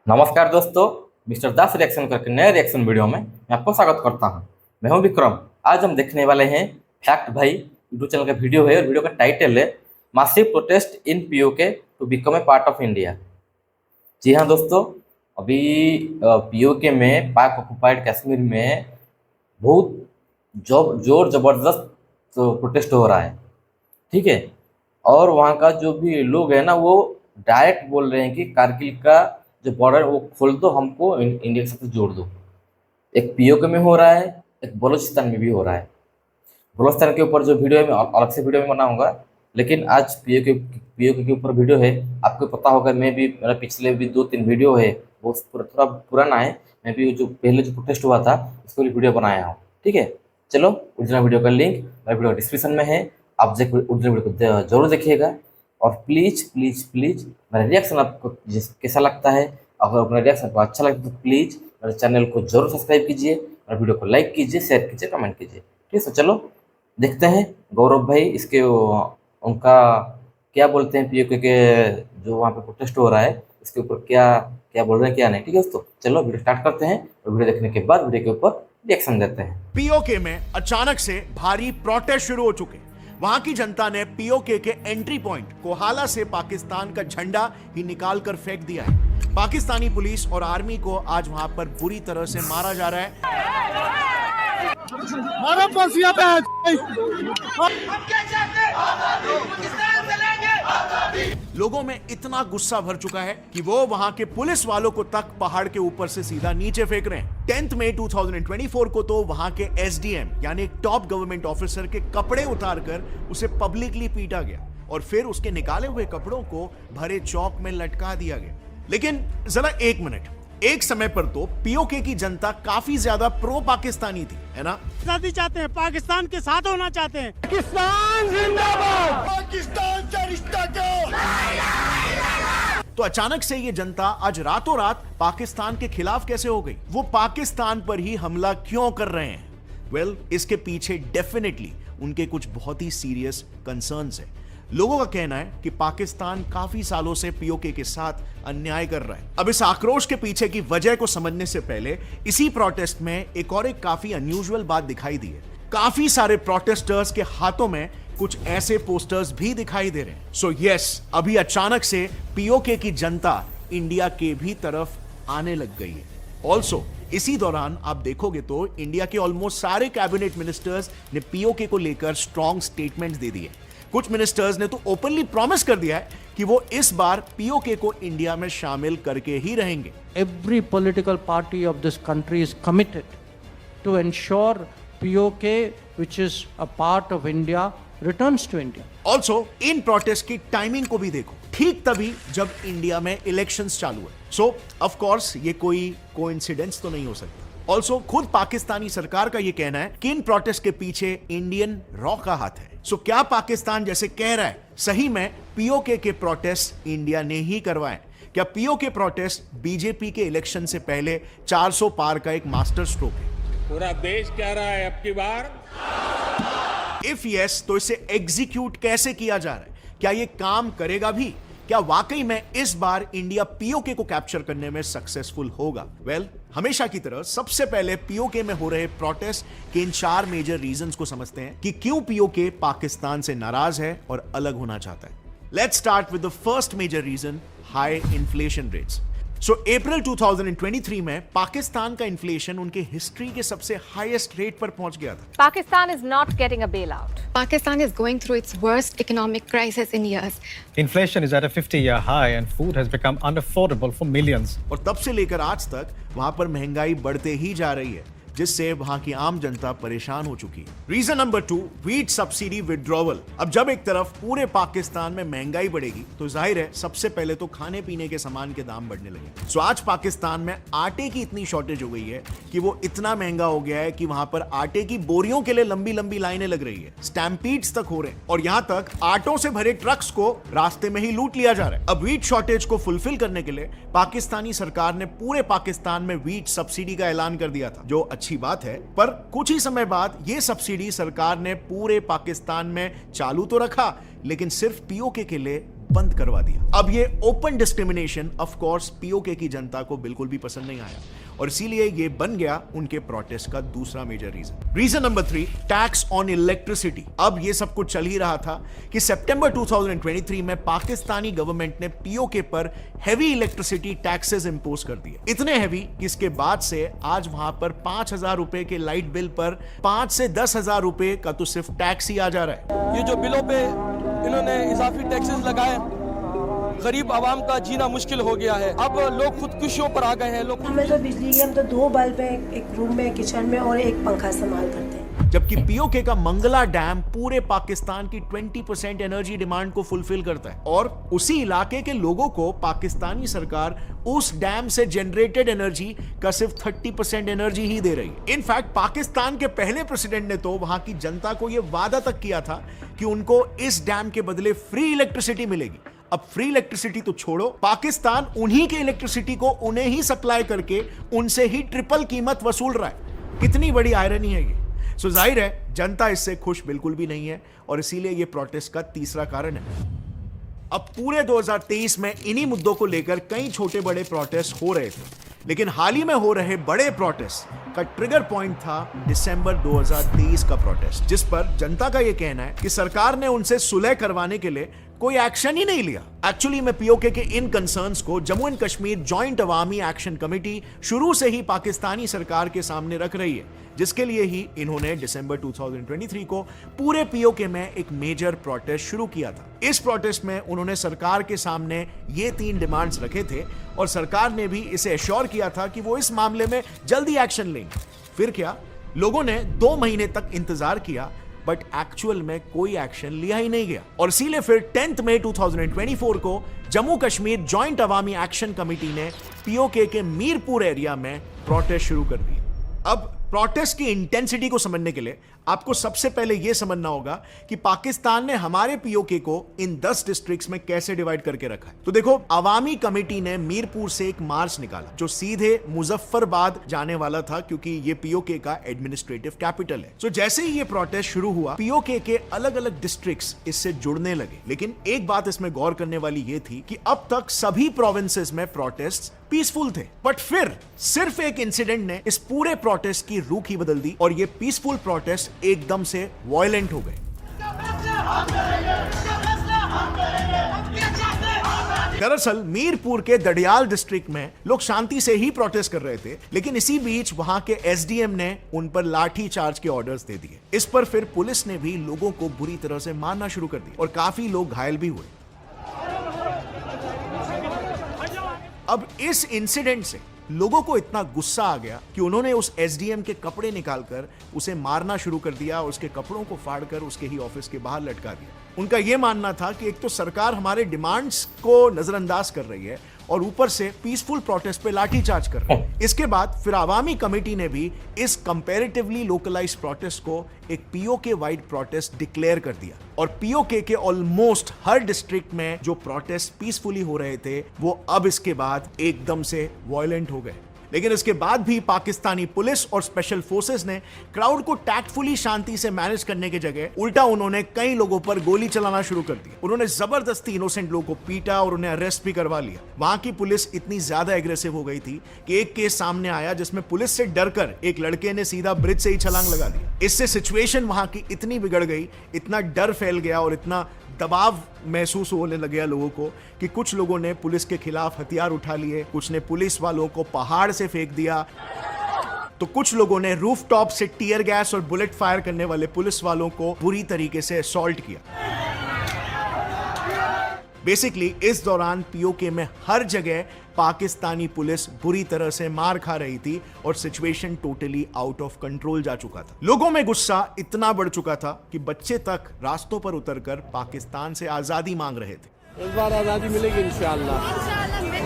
नमस्कार दोस्तों। मिस्टर दास रिएक्शन करके नए रिएक्शन वीडियो में मैं आपको स्वागत करता हूं। मैं हूं विक्रम। आज हम देखने वाले हैं फैक्ट भाई यूट्यूब चैनल का वीडियो है और वीडियो का टाइटल है massive protest in PoK to become a part of India. जी हाँ दोस्तों, अभी पीओके में पाक ऑक्युपाइड कश्मीर में बहुत जोर जबरदस्त प्रोटेस्ट हो रहा है। ठीक है, और वहाँ का जो भी लोग है ना वो डायरेक्ट बोल रहे हैं कि कारगिल का जो बॉर्डर वो खोल दो, हमको इंडिया के साथ जोड़ दो। एक पीओके में हो रहा है, एक बलूचिस्तान में भी हो रहा है। बलूचिस्तान के ऊपर जो वीडियो है मैं अलग से वीडियो में बनाऊंगा, लेकिन आज पीओके के ऊपर वीडियो है। आपको पता होगा, मैं भी मेरा पिछले भी 2-3 वीडियो है वो थोड़ा पुराना है। मैं भी जो पहले जो प्रोटेस्ट हुआ था उसके लिए वीडियो बनाया हूँ। ठीक है, चलो ओरिजिनल वीडियो का लिंक मेरे वीडियो डिस्क्रिप्शन में है, आप ओरिजिनल वीडियो को जरूर देखिएगा। और प्लीज़ प्लीज़ प्लीज़ मेरा रिएक्शन आपको कैसा लगता है, अगर मेरा रिएक्शन आपको अच्छा लगता है तो प्लीज़ मेरे चैनल को जरूर सब्सक्राइब कीजिए और वीडियो को लाइक कीजिए, शेयर कीजिए, कमेंट कीजिए। ठीक है, चलो देखते हैं गौरव भाई इसके उनका क्या बोलते हैं पीओके के जो वहाँ पे प्रोटेस्ट हो रहा है इसके ऊपर क्या क्या बोल रहे हैं क्या नहीं। ठीक है दोस्तों, चलो वीडियो स्टार्ट करते हैं और वीडियो देखने के बाद वीडियो के ऊपर रिएक्शन देते हैं। पीओके में अचानक से भारी प्रोटेस्ट शुरू हो चुके। वहां की जनता ने पीओके के एंट्री पॉइंट कोहाला से पाकिस्तान का झंडा ही निकाल कर फेंक दिया है। पाकिस्तानी पुलिस और आर्मी को आज वहां पर बुरी तरह से मारा जा रहा है। मारो फांसियां पे लोगों में इतना गुस्सा भर चुका है कि वो वहां के पुलिस वालों को तक पहाड़ के ऊपर से सीधा नीचे फेंक रहे हैं। 10 मई 2024 को तो वहां के एसडीएम यानी एक टॉप गवर्नमेंट ऑफिसर के कपड़े उतारकर उसे पब्लिकली पीटा गया और फिर उसके निकाले हुए कपड़ों को भरे चौक में लटका दिया गया। लेकिन जरा एक मिनट, एक समय पर तो पीओके की जनता काफी ज्यादा प्रो पाकिस्तानी थी, है ना? आजादी चाहते हैं, पाकिस्तान के साथ होना चाहते हैं। पाकिस्तान जिंदाबाद, पाकिस्तान से रिश्ता क्यों? तो अचानक से ये जनता आज रातों रात पाकिस्तान के खिलाफ कैसे हो गई? वो पाकिस्तान पर ही हमला क्यों कर रहे हैं? वेल, इसके पीछे डेफिनेटली उनके कुछ बहुत ही सीरियस कंसर्न्स है। लोगों का कहना है कि पाकिस्तान काफी सालों से पीओके के साथ अन्याय कर रहा है। अब इस आक्रोश के पीछे की वजह को समझने से पहले इसी प्रोटेस्ट में एक काफी अनयूजुअल बात दिखाई दी है। काफी सारे प्रोटेस्टर्स के हाथों में कुछ ऐसे पोस्टर्स भी दिखाई दे रहे हैं। सो यस, अभी अचानक से पीओके की जनता इंडिया के भी तरफ आने लग गई है। ऑल्सो इसी दौरान आप देखोगे तो इंडिया के ऑलमोस्ट सारे कैबिनेट मिनिस्टर्स ने पीओके को लेकर स्ट्रॉन्ग स्टेटमेंट्स दे दिए। कुछ मिनिस्टर्स ने तो ओपनली प्रॉमिस कर दिया है कि वो इस बार पीओके को इंडिया में शामिल करके ही रहेंगे। Every political party of this country is committed to ensure POK, which is a part of India, returns to India. Also in protest की टाइमिंग को भी देखो, ठीक तभी जब इंडिया में इलेक्शंस चालू है। सो ऑफ कोर्स ये कोई कोइंसिडेंस तो नहीं हो सकता। ऑल्सो खुद पाकिस्तानी सरकार का ये कहना है कि इन प्रोटेस्ट के पीछे इंडियन रॉ का हाथ है। सो क्या पाकिस्तान जैसे कह रहा है सही में पीओके के प्रोटेस्ट इंडिया ने ही करवाए? क्या पीओके प्रोटेस्ट बीजेपी के इलेक्शन से पहले 400 पार का एक मास्टर स्ट्रोक है? पूरा देश कह रहा है अब की बार। इफ यस, तो इसे एग्जीक्यूट कैसे किया जा रहा है? क्या ये काम करेगा भी? क्या वाकई में इस बार इंडिया पीओके को कैप्चर करने में सक्सेसफुल होगा? वेल, हमेशा की तरह सबसे पहले पीओके में हो रहे प्रोटेस्ट के इन 4 मेजर रीजंस को समझते हैं कि क्यों पीओके पाकिस्तान से नाराज है और अलग होना चाहता है। Let's start with the first major reason, high inflation rates. So April 2023 में पाकिस्तान का इन्फ्लेशन उनके हिस्ट्री के सबसे हाईएस्ट रेट पर पहुंच गया था। Pakistan is not getting a bailout. Pakistan is going through its worst economic crisis in years. Inflation is at a 50-year high and food has become unaffordable for millions. और तब से लेकर आज तक वहां पर महंगाई बढ़ते ही जा रही है, जिससे वहां की आम जनता परेशान हो चुकी है। Reason number 2, wheat subsidy withdrawal. अब जब एक तरफ पूरे पाकिस्तान में महंगाई बढ़ेगी तो जाहिर है सबसे पहले तो खाने पीने के सामान के दाम बढ़ने लगे। सो आज पाकिस्तान में आटे की इतनी शॉर्टेज हो गई है कि वो इतना महंगा हो गया है कि वहां पर आटे की बोरियों के लिए लंबी लंबी लाइनें लग रही है, स्टैम्पीड्स तक हो रहे हैं और यहां तक आटों से भरे ट्रक्स को रास्ते में ही लूट लिया जा रहा है। अब व्हीट शॉर्टेज को फुलफिल करने के लिए पाकिस्तानी सरकार ने पूरे पाकिस्तान में व्हीट सब्सिडी का ऐलान कर दिया था, जो अच्छी बात है। पर कुछ ही समय बाद यह सब्सिडी सरकार ने पूरे पाकिस्तान में चालू तो रखा, लेकिन सिर्फ पीओके के लिए बंद करवा दिया। अब ये open discrimination of course PoK की जनता को बिल्कुल भी पसंद नहीं आया और इसीलिए ये बन गया उनके प्रोटेस्ट का दूसरा major reason number 3, tax on electricity. अब ये सब कुछ चल ही रहा था कि सितंबर 2023 में पाकिस्तानी गवर्नमेंट ने पीओके पर हेवी इलेक्ट्रिसिटी टैक्सेस इंपोज कर दिए, इतने हेवी कि इसके बाद से आज वहां पर 5,000 रुपए के लाइट बिल पर 5 से 10,000 रुपए का तो सिर्फ टैक्स ही आ जा रहा है। ये जो बिलों पे इन्होंने इजाफी टैक्सेस लगाए, गरीब आवाम का जीना मुश्किल हो गया है। अब लोग खुदकुशियों पर आ गए हैं। लोग हमें तो बिजली हम तो 2 बल्ब है एक रूम में, किचन में और एक पंखा इस्तेमाल करते हैं। जबकि पीओके का मंगला डैम पूरे पाकिस्तान की 20% एनर्जी डिमांड को फुलफिल करता है और उसी इलाके के लोगों को पाकिस्तानी सरकार उस डैम से जनरेटेड एनर्जी का सिर्फ 30% एनर्जी ही दे रही है। इनफैक्ट पाकिस्तान के पहले प्रेसिडेंट ने तो वहां की जनता को यह वादा तक किया था कि उनको इस डैम के बदले फ्री इलेक्ट्रिसिटी मिलेगी। अब फ्री इलेक्ट्रिसिटी तो छोड़ो, पाकिस्तान उन्हीं के इलेक्ट्रिसिटी को उन्हें ही सप्लाई करके उनसे ही ट्रिपल कीमत वसूल रहा है। कितनी बड़ी आयरनी है ये। सो जाहिर है जनता इससे खुश बिल्कुल भी नहीं है और इसीलिए ये प्रोटेस्ट का तीसरा कारण है। अब पूरे 2023 में इन्हीं मुद्दों को लेकर कई छोटे बड़े प्रोटेस्ट हो रहे थे, लेकिन हाल ही में हो रहे बड़े प्रोटेस्ट का ट्रिगर पॉइंट था दिसंबर 2023 का प्रोटेस्ट, जिस पर जनता का यह कहना है कि सरकार ने उनसे सुलह करवाने के लिए कोई एक्शन ही नहीं लिया। एक्चुअली में पीओके के इन कंसर्न्स को Jammu and Kashmir joint Awami action committee शुरू से ही पाकिस्तानी सरकार के सामने रख रही है, जिसके लिए ही इन्होंने दिसंबर 2023 को पूरे पीओके में एक मेजर प्रोटेस्ट शुरू किया था। इस प्रोटेस्ट में उन्होंने सरकार के सामने ये 3 डिमांड्स रखे थे और सरकार ने भी इसे एश्योर किया था कि वो इस मामले में जल्दी एक्शन लेंगे। फिर क्या, लोगों ने 2 महीने तक इंतजार किया बट एक्चुअल में कोई एक्शन लिया ही नहीं गया और इसीलिए फिर 10 मई 2024 को जम्मू कश्मीर जॉइंट अवामी एक्शन कमेटी ने पीओके के मीरपुर एरिया में प्रोटेस्ट शुरू कर दी। अब प्रोटेस्ट की इंटेंसिटी को समझने के लिए आपको सबसे पहले यह समझना होगा कि पाकिस्तान ने हमारे पीओके को इन 10 डिस्ट्रिक्ट्स में कैसे डिवाइड करके रखा है। तो देखो, अवामी कमेटी ने मीरपुर से एक मार्च निकाला जो सीधे मुजफ्फरबाद जाने वाला था, क्योंकि ये पीओके का एडमिनिस्ट्रेटिव कैपिटल है। तो जैसे ही ये प्रोटेस्ट शुरू हुआ, पीओके के अलग अलग डिस्ट्रिक्ट्स इससे जुड़ने लगे। लेकिन एक बात इसमें गौर करने वाली ये थी कि अब तक सभी प्रोविंसेस में प्रोटेस्ट पीसफुल थे, बट फिर सिर्फ एक इंसिडेंट ने इस पूरे प्रोटेस्ट की रुख ही बदल दी और ये पीसफुल प्रोटेस्ट एकदम से वायलेंट हो गए। दरअसल मीरपुर के दडियाल डिस्ट्रिक्ट में लोग शांति से ही प्रोटेस्ट कर रहे थे, लेकिन इसी बीच वहां के एसडीएम ने उन पर लाठी चार्ज के ऑर्डर्स दे दिए। इस पर फिर पुलिस ने भी लोगों को बुरी तरह से मारना शुरू कर दिया और काफी लोग घायल भी हुए। अब इस इंसिडेंट से लोगों को इतना गुस्सा आ गया कि उन्होंने उस एसडीएम के कपड़े निकालकर उसे मारना शुरू कर दिया और उसके कपड़ों को फाड़कर उसके ही ऑफिस के बाहर लटका दिया। उनका यह मानना था कि एक तो सरकार हमारे डिमांड्स को नजरअंदाज कर रही है और ऊपर से पीसफुल प्रोटेस्ट पे लाठीचार्ज कर रही है। इसके बाद फिर अवामी कमेटी ने भी इस कंपैरेटिवली लोकलाइज्ड प्रोटेस्ट को एक पीओके वाइड प्रोटेस्ट डिक्लेयर कर दिया और पीओके के ऑलमोस्ट हर डिस्ट्रिक्ट में जो प्रोटेस्ट पीसफुली हो रहे थे वो अब इसके बाद एकदम से वायलेंट हो गए। लेकिन इसके बाद भी पाकिस्तानी पुलिस और स्पेशल फोर्सेस ने क्राउड को टैक्टफुली शांति से मैनेज करने की जगह उल्टा उन्होंने कई लोगों पर गोली चलाना शुरू कर दी। उन्होंने जबरदस्ती इनोसेंट लोगों को पीटा और उन्हें अरेस्ट भी करवा लिया। वहां की पुलिस इतनी ज्यादा एग्रेसिव हो गई थी कि एक केस सामने आया जिसमें पुलिस से डरकर एक लड़के ने सीधा ब्रिज से ही छलांग लगा दी। इससे सिचुएशन वहां की इतनी बिगड़ गई, इतना डर फैल गया और इतना दबाव महसूस होने लग गया लोगों को कि कुछ लोगों ने पुलिस के खिलाफ हथियार उठा लिए, कुछ ने पुलिस वालों को पहाड़ से फेंक दिया, तो कुछ लोगों ने रूफटॉप से टीयर गैस और बुलेट फायर करने वाले पुलिस वालों को बुरी तरीके से असॉल्ट किया। बेसिकली इस दौरान पीओके में हर जगह पाकिस्तानी पुलिस बुरी तरह से मार खा रही थी और situation totally out of control जा चुका था। लोगों में गुस्सा इतना बढ़ चुका था कि बच्चे तक रास्तों पर उतरकर पाकिस्तान से आजादी मांग रहे थे। इस बार आजादी मिलेगी इंशाअल्लाह।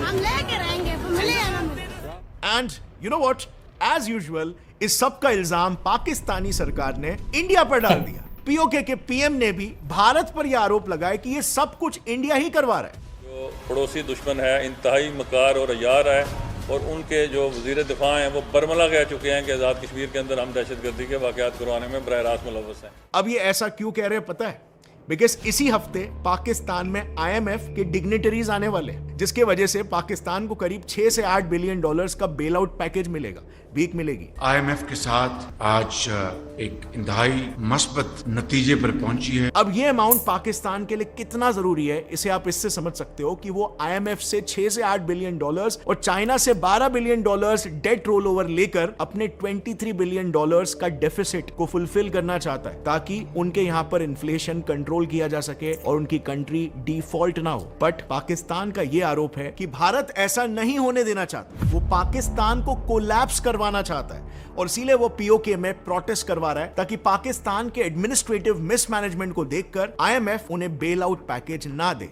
हम लेके रहेंगे, मिलेगा। And you know what, as usual इस सब का इल्जाम पाकिस्तानी सरकार ने इंडिया पर डाल दिया। पीओके के पीएम ने भी भारत पर यह आरोप लगाया कि यह सब कुछ इंडिया ही करवा रहा है। जो पड़ोसी दुश्मन है, इंतहाई मकार और अयार है और उनके जो वजीर दिफा हैं वो बरमला कह चुके हैं कि आज़ाद कश्मीर के अंदर हम दहशतगर्दी के वाक़यात करवाने में बराह रास्त मुलव्वस हैं। अब ये ऐसा क्यों कह रहे हैं पता है? बिकॉज इसी हफ्ते पाकिस्तान में IMF के डिग्निटरीज आने वाले हैं, जिसके वजह से पाकिस्तान को करीब 6 से 8 बिलियन डॉलर्स का बेल आउट पैकेज मिलेगा, भीख मिलेगी। IMF के साथ आज एक इंतहाई मस्बत नतीजे पर पहुंची है। अब ये अमाउंट पाकिस्तान के लिए कितना जरूरी है, इसे आप इससे समझ सकते हो कि वो IMF से 6 से 8 बिलियन डॉलर्स और चाइना से 12 billion dollars debt roll over लेकर अपने 23 बिलियन डॉलर्स का डेफिसिट को फुलफिल करना चाहता है, ताकि उनके यहां पर इन्फ्लेशन कंट्रोल किया जा सके और उनकी कंट्री डिफॉल्ट ना हो। बट पाकिस्तान का यह आरोप है कि भारत ऐसा नहीं होने देना चाहता, वो पाकिस्तान को कोलैप्स करवाना चाहता है और इसीलिए वो POK में प्रोटेस्ट करवा रहा है, ताकि पाकिस्तान के एडमिनिस्ट्रेटिव मिसमैनेजमेंट को देखकर IMF उन्हें बेल आउट पैकेज ना दे।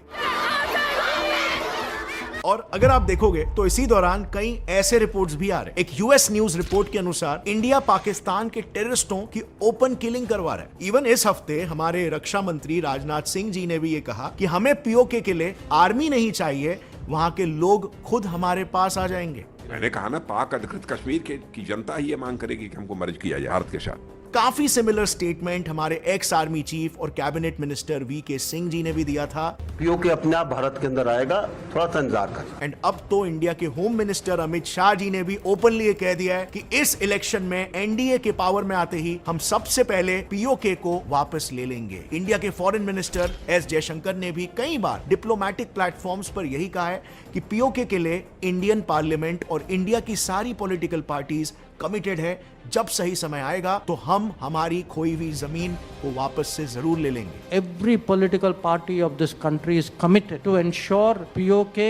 और अगर आप देखोगे तो इसी दौरान कई ऐसे रिपोर्ट्स भी आ रहे हैं। एक US न्यूज रिपोर्ट के अनुसार इंडिया पाकिस्तान के टेररिस्टों की ओपन किलिंग करवा रहा है। इवन इस हफ्ते हमारे रक्षा मंत्री राजनाथ सिंह जी ने भी ये कहा कि हमें POK के लिए आर्मी नहीं चाहिए, वहां के लोग खुद हमारे पास आ जाएंगे। मैंने कहा ना, पाक अधिकृत कश्मीर की जनता ही ये मांग करेगी कि हमको मर्ज किया जाए भारत के साथ। काफी सिमिलर स्टेटमेंट हमारे एक्स आर्मी चीफ और cabinet minister VK Singh ji ने भी दिया था। POK अपने आप भारत के अंदर आएगा, थोड़ा सा इंतजार कर। एंड अब तो इंडिया के होम मिनिस्टर अमित शाह जी ने भी ओपनली ये कह दिया है कि इस इलेक्शन में NDA के पावर में आते ही हम सबसे पहले POK को वापस ले लेंगे। इंडिया के फॉरेन मिनिस्टर S जयशंकर ने भी कई बार डिप्लोमेटिक प्लेटफॉर्म्स पर यही कहा है कि POK के लिए इंडियन पार्लियामेंट और इंडिया की सारी पॉलिटिकल पार्टीज कमिटेड है। जब सही समय आएगा तो हम हमारी खोई हुई जमीन को वापस से जरूर ले लेंगे। Every political party of this country is committed to ensure POK,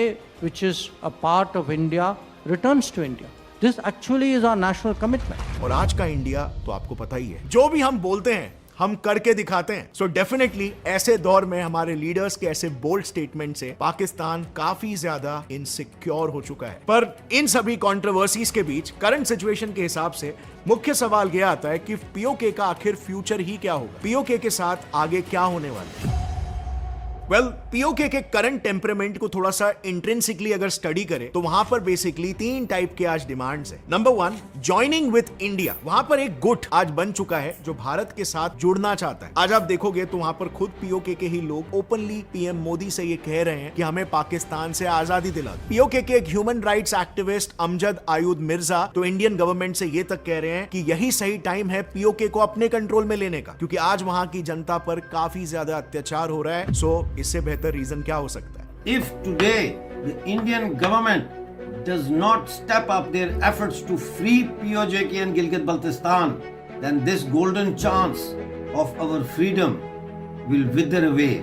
which is a part of India, returns to India. This actually is our national commitment. और आज का इंडिया तो आपको पता ही है, जो भी हम बोलते हैं हम करके दिखाते हैं। सो डेफिनेटली ऐसे दौर में हमारे लीडर्स के ऐसे बोल्ड स्टेटमेंट से पाकिस्तान काफी ज्यादा इनसिक्योर हो चुका है। पर इन सभी कंट्रोवर्सीज के बीच करंट सिचुएशन के हिसाब से मुख्य सवाल यह आता है कि POK का आखिर फ्यूचर ही क्या होगा, POK के साथ आगे क्या होने वाला है। POK के करंट टेम्परामेंट को थोड़ा सा इंट्रिंसिकली अगर स्टडी करें तो वहां पर बेसिकली 3 टाइप के आज डिमांड्स है। Number 1, joining with India. वहां पर एक गुट आज बन चुका है जो भारत के साथ जुड़ना चाहता है। आज आप देखोगे तो वहां पर खुद POK के ही लोग ओपनली PM मोदी से ये कह रहे हैं कि हमें पाकिस्तान से आजादी दिला। POK के एक human rights activist Amjad Ayub Mirza तो इंडियन गवर्नमेंट से ये तक कह रहे हैं कि यही सही टाइम है POK को अपने कंट्रोल में लेने का, क्योंकि आज वहां की जनता पर काफी ज्यादा अत्याचार हो रहा है। सो इससे बेहतर रीजन क्या हो सकता है? If today the Indian government does not step up their efforts to free POK and Gilgit-Baltistan, then this golden chance of our freedom will wither away.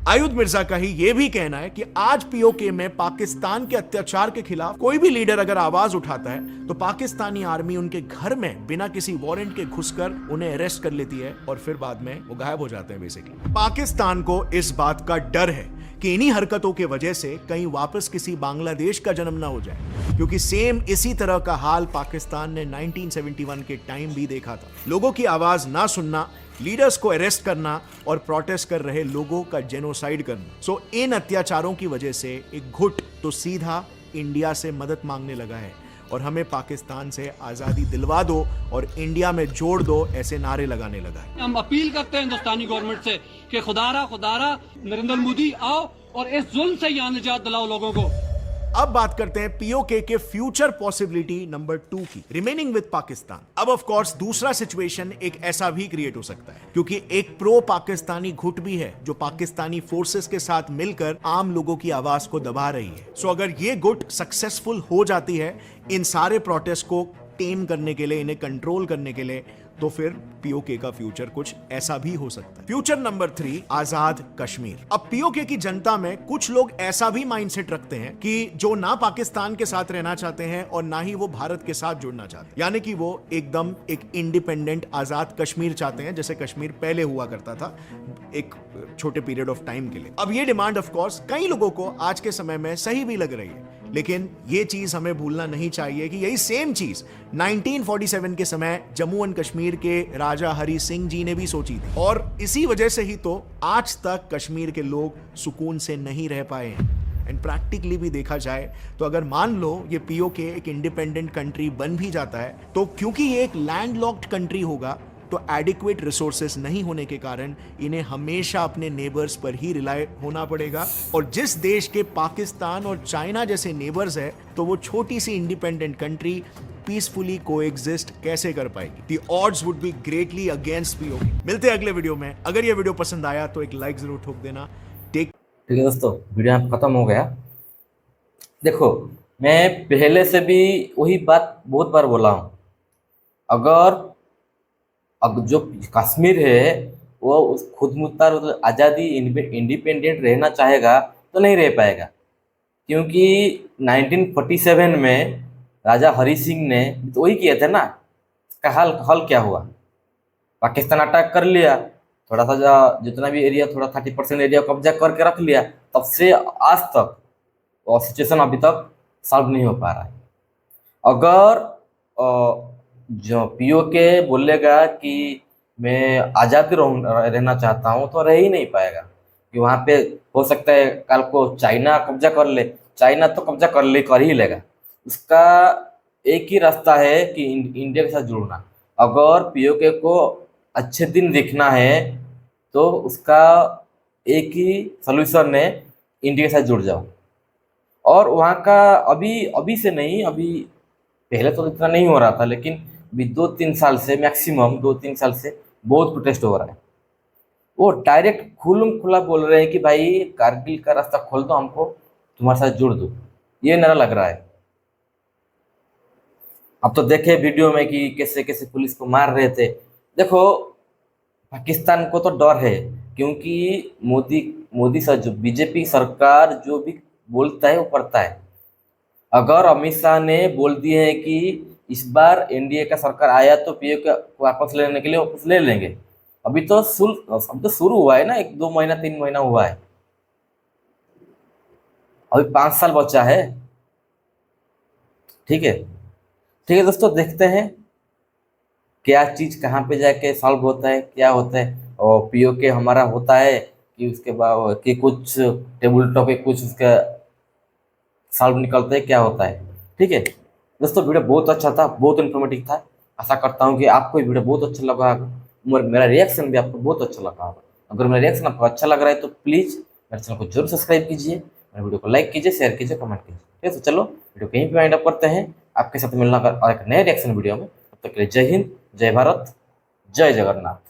आयुध मिर्जा का ही यह भी कहना है कि आज POK में पाकिस्तान के अत्याचार के खिलाफ कोई भी लीडर अगर आवाज उठाता है तो पाकिस्तानी आर्मी उनके घर में बिना किसी वारंट के घुसकर उन्हें अरेस्ट कर लेती है और फिर बाद में वो गायब हो जाते हैं। बेसिकली पाकिस्तान को इस बात का डर है कि इन्हीं हरकतों के वजह से कहीं वापस किसी बांग्लादेश का जन्म ना हो जाए, क्योंकि सेम इसी तरह का हाल पाकिस्तान ने 1971 के टाइम भी देखा था। लोगों की आवाज ना सुनना, लीडर्स को अरेस्ट करना और प्रोटेस्ट कर रहे लोगों का जेनोसाइड करना। सो इन अत्याचारों की वजह से एक गुट तो सीधा इंडिया से मदद मांगने लगा है और हमें पाकिस्तान से आजादी दिलवा दो और इंडिया में जोड़ दो, ऐसे नारे लगाने लगा है। हम अपील करते हैं हिंदुस्तानी गवर्नमेंट से कि खुदारा नरेंद्र मोदी आओ और इस जुल्म से यहाँ निजात दिलाओ लोगों को। अब बात करते हैं POK के फ्यूचर पॉसिबिलिटी नंबर 2 की, रिमेनिंग विद पाकिस्तान। अब ऑफ कोर्स दूसरा सिचुएशन एक ऐसा भी क्रिएट हो सकता है, क्योंकि एक प्रो पाकिस्तानी गुट भी है जो पाकिस्तानी फोर्सेस के साथ मिलकर आम लोगों की आवाज को दबा रही है। सो अगर ये गुट सक्सेसफुल हो जाती है इन सारे प्रोटेस्ट को टेम करने के लिए, इन्हें कंट्रोल करने के लिए, तो फिर POK का फ्यूचर कुछ ऐसा भी हो सकता है। फ्यूचर नंबर 3, आजाद कश्मीर। अब POK की जनता में कुछ लोग ऐसा भी माइंडसेट रखते हैं कि जो ना पाकिस्तान के साथ रहना चाहते हैं और ना ही वो भारत के साथ जुड़ना चाहते हैं, यानी कि वो एकदम एक इंडिपेंडेंट आजाद कश्मीर चाहते हैं जैसे कश्मीर पहले हुआ करता था एक छोटे पीरियड ऑफ टाइम के लिए। अब ये डिमांड ऑफ कोर्स कई लोगों को आज के समय में सही भी लग रही है, लेकिन ये चीज हमें भूलना नहीं चाहिए कि यही सेम चीज 1947 के समय जम्मू एंड कश्मीर के राजा हरि सिंह जी ने भी सोची थी, और इसी वजह से ही तो आज तक कश्मीर के लोग सुकून से नहीं रह पाए हैं। एंड प्रैक्टिकली भी देखा जाए तो अगर मान लो ये POK एक इंडिपेंडेंट कंट्री बन भी जाता है, तो क्योंकि ये एक लैंडलॉक्ड कंट्री होगा तो एडिक्वेट रिसोर्सेस नहीं होने के कारण इन्हें हमेशा अपने नेबर्स पर ही रिलाय होना पड़ेगा। और जिस देश के पाकिस्तान और चाइना जैसे नेबर्स है, तो वो छोटी सी इंडिपेंडेंट कंट्री पीसफुली कोएग्जिस्ट कैसे कर पाएगी? The odds would be greatly against POK। मिलते हैं अगले वीडियो में। अगर ये वीडियो पसंद आया तो एक लाइक जरूर ठोक देना। ठीक है दोस्तों, वीडियो यहाँ खत्म हो गया। देखो, मैं पहले से भी वही बात बहुत बार बोला हूँ, अगर जो कश्मीर है वो उस खुद मुख्तार आज़ादी इंडिपेंडेंट रहना चाहेगा तो नहीं रह पाएगा, क्योंकि 1947 में राजा हरी सिंह ने तो वही किए थे ना। इसका हल क्या हुआ? पाकिस्तान अटैक कर लिया, थोड़ा सा जितना भी एरिया, थोड़ा 30% एरिया कब्जा करके रख लिया। तब से आज तक वो सिचुएशन अभी तक सॉल्व नहीं हो पा रहा है। अगर जो POK बोलेगा कि मैं आज़ाद रहना चाहता हूँ तो रह ही नहीं पाएगा, कि वहाँ पे हो सकता है कल को चाइना कब्जा कर ले। चाइना तो कब्जा कर ही लेगा। उसका एक ही रास्ता है कि इंडिया के साथ जुड़ना। अगर POK को अच्छे दिन देखना है तो उसका एक ही सॉल्यूशन है, इंडिया के साथ जुड़ जाओ। और वहाँ का अभी से नहीं, अभी पहले तो इतना नहीं हो रहा था, लेकिन अभी 2-3 साल से, मैक्सिमम 2-3 साल से बहुत प्रोटेस्ट हो रहा है। वो डायरेक्ट खुला बोल रहे हैं कि भाई कारगिल का रास्ता खोल दो, हमको तुम्हारे साथ जुड़ दो। ये मेरा लग रहा है। अब तो देखे वीडियो में कि कैसे कैसे पुलिस को मार रहे थे। देखो, पाकिस्तान को तो डर है, क्योंकि मोदी सर, जो बीजेपी सरकार जो भी बोलता है वो करता है। अगर अमित शाह ने बोल दिए हैं कि इस बार एनडीए का सरकार आया तो POK को वापस लेने के लिए वापस ले लेंगे। अभी तो शुरू हुआ है ना, 1-2 महीना 3 महीना हुआ है, अभी 5 साल बचा है। ठीक है दोस्तों, देखते हैं क्या चीज़ कहाँ पे जाके सॉल्व होता है, क्या होता है। और POK हमारा होता है कि उसके बाद कि कुछ टेबल टॉप पे कुछ उसका सॉल्व निकलता है, क्या होता है। ठीक है दोस्तों, वीडियो बहुत अच्छा था, बहुत इन्फॉर्मेटिव था। आशा करता हूँ कि आपको ये वीडियो बहुत अच्छा लगा होगा, मेरा रिएक्शन भी आपको बहुत अच्छा लगा होगा। अगर मेरा रिएक्शन आपको अच्छा लग रहा है तो प्लीज़ मेरे चैनल को जरूर सब्सक्राइब कीजिए, मेरे वीडियो को लाइक कीजिए, शेयर कीजिए, कमेंट कीजिए। ठीक है, तो चलो वीडियो कहीं पर वाइंड अप करते हैं। आपके साथ मिलना और एक नए रिएक्शन वीडियो में। तब तक के लिए जय हिंद, जय भारत, जय जगन्नाथ।